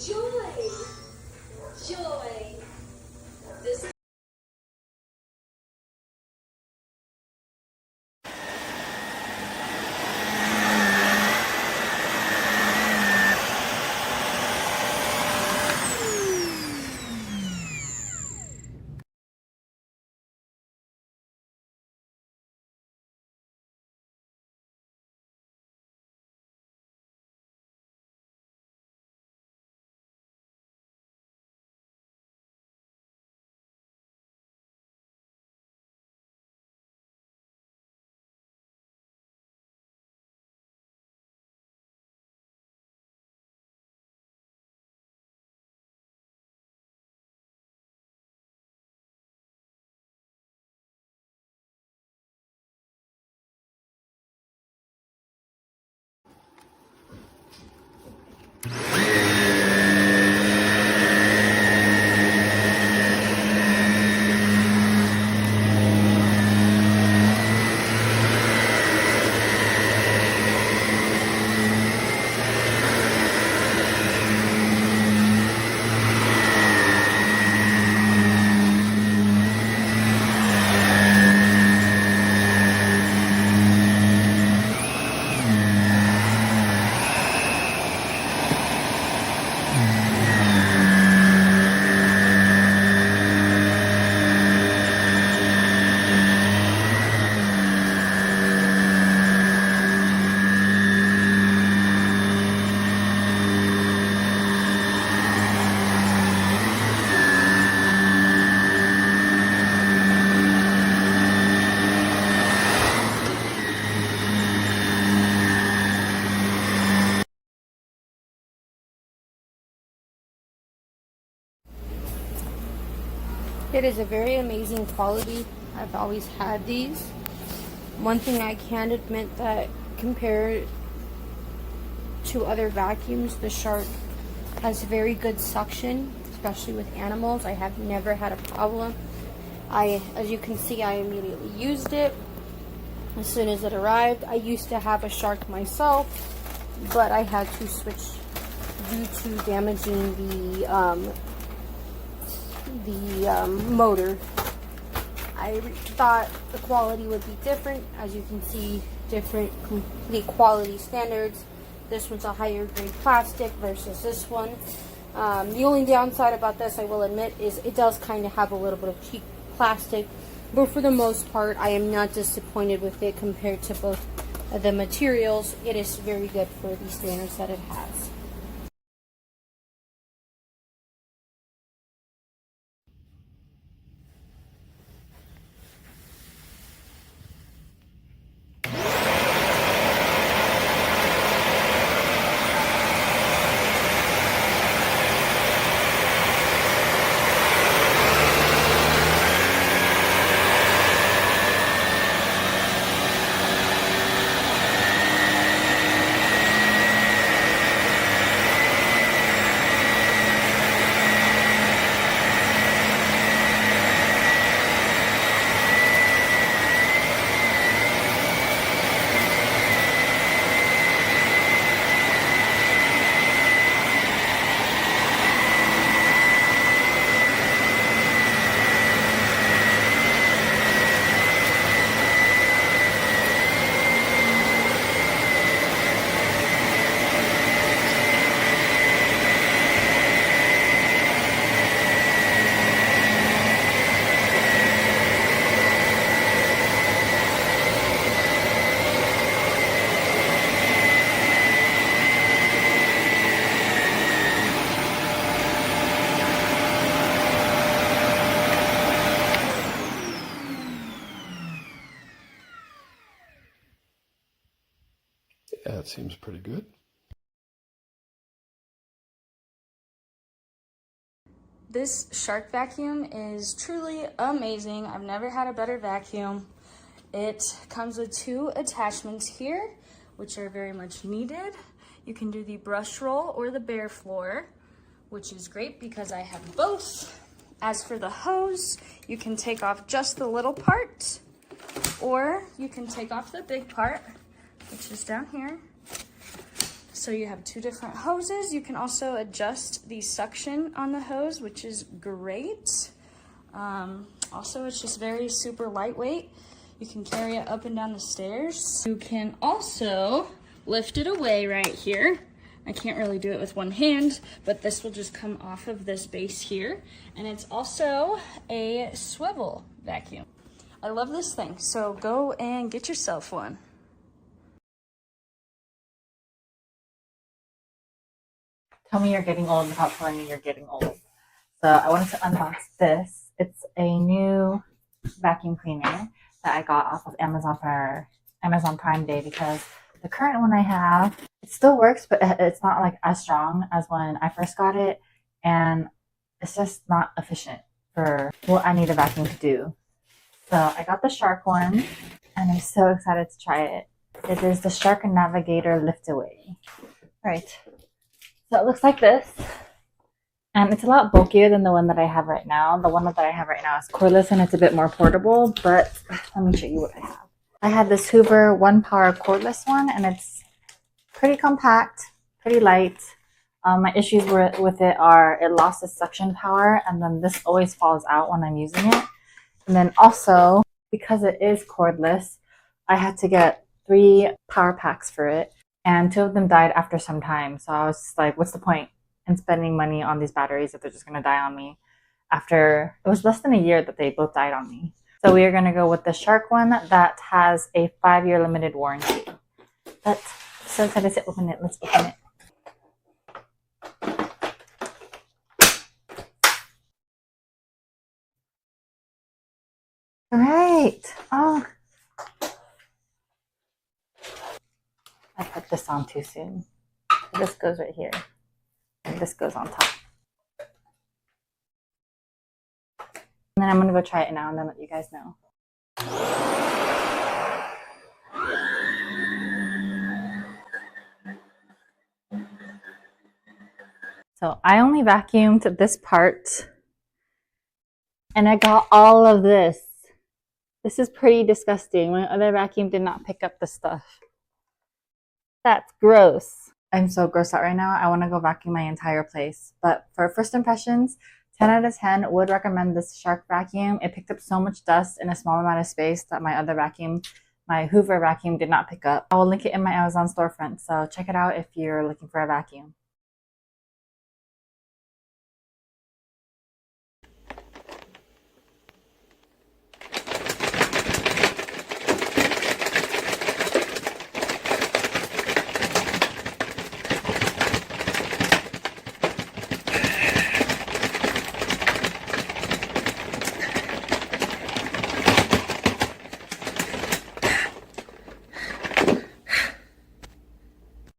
Joy. Joy. This It is a very amazing quality. I've always had these. One thing I can admit that compared to other vacuums, the Shark has very good suction, especially with animals. I have never had a problem. As you can see, I immediately used it as soon as it arrived. I used to have a Shark myself, but I had to switch due to damaging the motor. I thought the quality would be different. As you can see, different complete quality standards. This one's a higher grade plastic versus this one. The only downside about this, I will admit, is it does kind of have a little bit of cheap plastic, but for the most part, I am not disappointed with it compared to both the materials. It is very good for the standards that it has. Yeah, it seems pretty good. This Shark vacuum is truly amazing. I've never had a better vacuum. It comes with two attachments here, which are very much needed. You can do the brush roll or the bare floor, which is great because I have both. As for the hose, you can take off just the little part, or you can take off the big part, which is down here. So you have two different hoses. You can also adjust the suction on the hose, which is great. Also, it's just very super lightweight. You can carry it up and down the stairs. You can also lift it away right here. I can't really do it with one hand, but this will just come off of this base here. And it's also a swivel vacuum. I love this thing, so go and get yourself one. Tell me you're getting old without telling me you're getting old. So I wanted to unbox this. It's a new vacuum cleaner that I got off of Amazon for Amazon Prime Day, because the current one I have, it still works, but it's not like as strong as when I first got it, and it's just not efficient for what I need a vacuum to do. So I got the Shark one, and I'm so excited to try it. It is the Shark Navigator Lift Away. Right. So it looks like this. And it's a lot bulkier than the one that I have right now. The one that I have right now is cordless and it's a bit more portable, but let me show you what I have. I have this Hoover 1-power cordless one, and it's pretty compact, pretty light. My issues with it are it lost its suction power, and then this always falls out when I'm using it. And then also, because it is cordless, I had to get 3 power packs for it, and 2 of them died after some time. So I was just like, what's the point in spending money on these batteries if they're just going to die on me? After, it was less than a year that they both died on me. So we are going to go with the Shark one that has a 5-year limited warranty. But I'm so excited to open it. Let's open it. All right. Oh, I put this on too soon. This goes right here, and this goes on top. And then I'm gonna go try it now and then let you guys know. So I only vacuumed this part, and I got all of this. This is pretty disgusting. My other vacuum did not pick up the stuff. That's gross. I'm so grossed out right now. I want to go vacuum my entire place. But for first impressions, 10 out of 10 would recommend this Shark vacuum. It picked up so much dust in a small amount of space that my other vacuum, my Hoover vacuum, did not pick up. I will link it in my Amazon storefront, so check it out if you're looking for a vacuum.